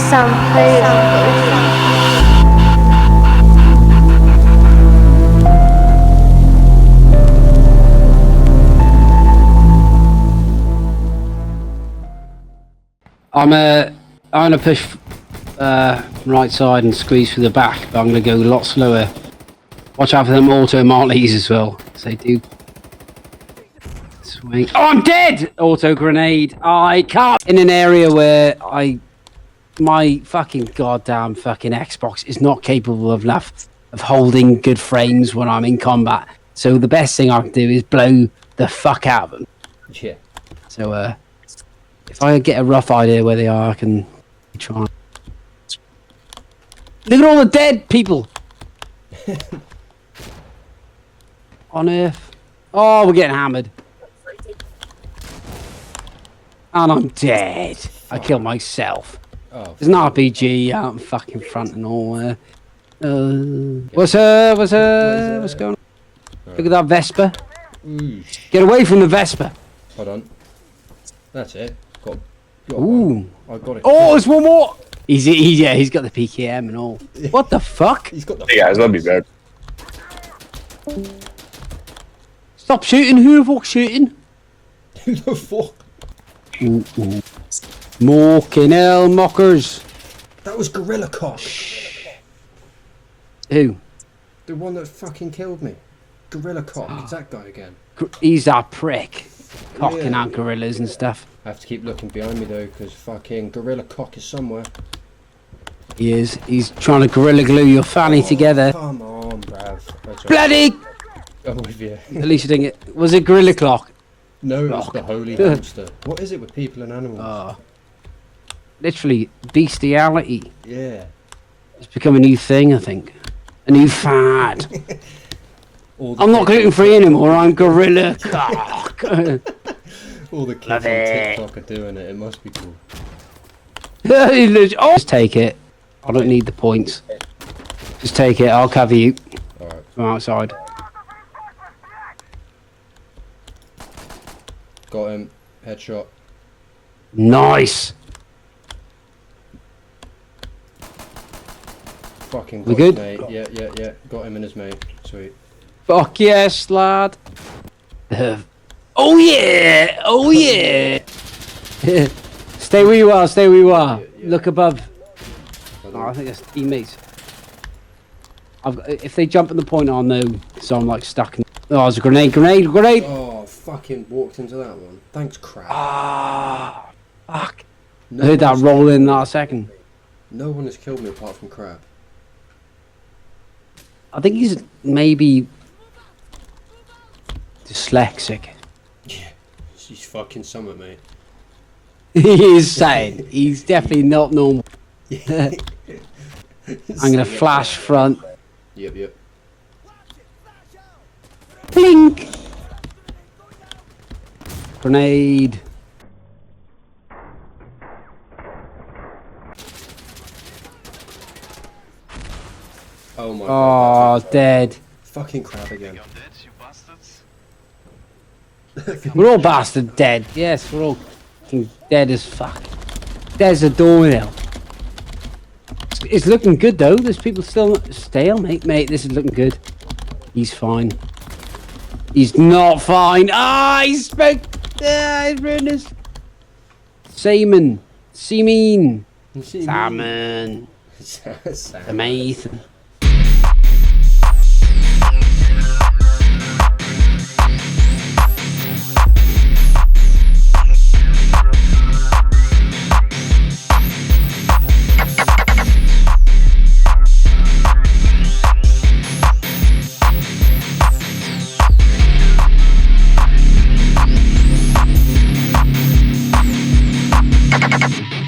sound very I'm gonna push right side and squeeze through the back, but I'm gonna go a lot slower. Watch out for them auto mollies as well, because they do swing. Oh, I'm dead! Auto grenade. I can't in an area where my fucking goddamn fucking Xbox is not capable of holding good frames when I'm in combat. So the best thing I can do is blow the fuck out of them. Yeah. So if I get a rough idea where they are, I can try. Look at all the dead people on Earth. Oh, we're getting hammered. And I'm dead. I killed myself. Oh, There's an RPG out in fucking front and all. What's going on? Look at that Vespa. Oosh. Get away from the Vespa. Hold on. That's it. Got Ooh. I got it. Oh, there's one more. He's got the PKM and all. What the fuck? He's got the. Hey guys, let me back. Stop shooting. Who the fuck's shooting? Who the fuck? Ooh. Mocking hell, mockers. That was Gorilla Cock. Who? The one that fucking killed me. Gorilla Cock. It's that guy again. He's that prick. Cocking Yeah. out gorillas and stuff. I have to keep looking behind me though, because fucking Gorilla Cock is somewhere. He is. He's trying to gorilla glue your fanny together. Come on, bruv. That's Bloody! I'm with you. At least you didn't get... Was it gorilla clock? No, it's the holy hamster. What is it with people and animals? Oh. Literally, bestiality. Yeah. It's become a new thing, I think. A new fad. I'm not gluten free anymore, I'm gorilla cock. All the kids Love on it. TikTok are doing it. It must be cool. Oh, just take it. I don't need the points. Just take it, I'll cover you Alright. from outside. Got him. Headshot. Nice. Fucking We got good? his mate. Yeah. Got him and his mate. Sweet. Fuck yes, lad. Oh yeah! Oh yeah! Stay where you are, stay where you are. Yeah, yeah. Look above. Oh, I think that's teammates. If they jump in the point, I'll know. So I'm like stuck in. Oh, there's a grenade. Oh, fucking walked into that one. Thanks, crap. Ah, fuck. No I heard that one's roll killed in me. last second. No one has killed me apart from crab. I think he's maybe dyslexic. Yeah. She's fucking somewhat, mate. He is saying he's definitely not normal. I'm gonna flash front. Yep. Blink. Grenade. Oh my god. Oh, dead. Fucking crab again. We're all bastard dead. Yes, we're all fucking dead as fuck. Dead as a doornail. It's looking good though. There's people still stale, mate. This is looking good. He's fine. He's not fine. Ah, he's spoke. He's ruined us. Seaman. Salmon. Sam. Amazing.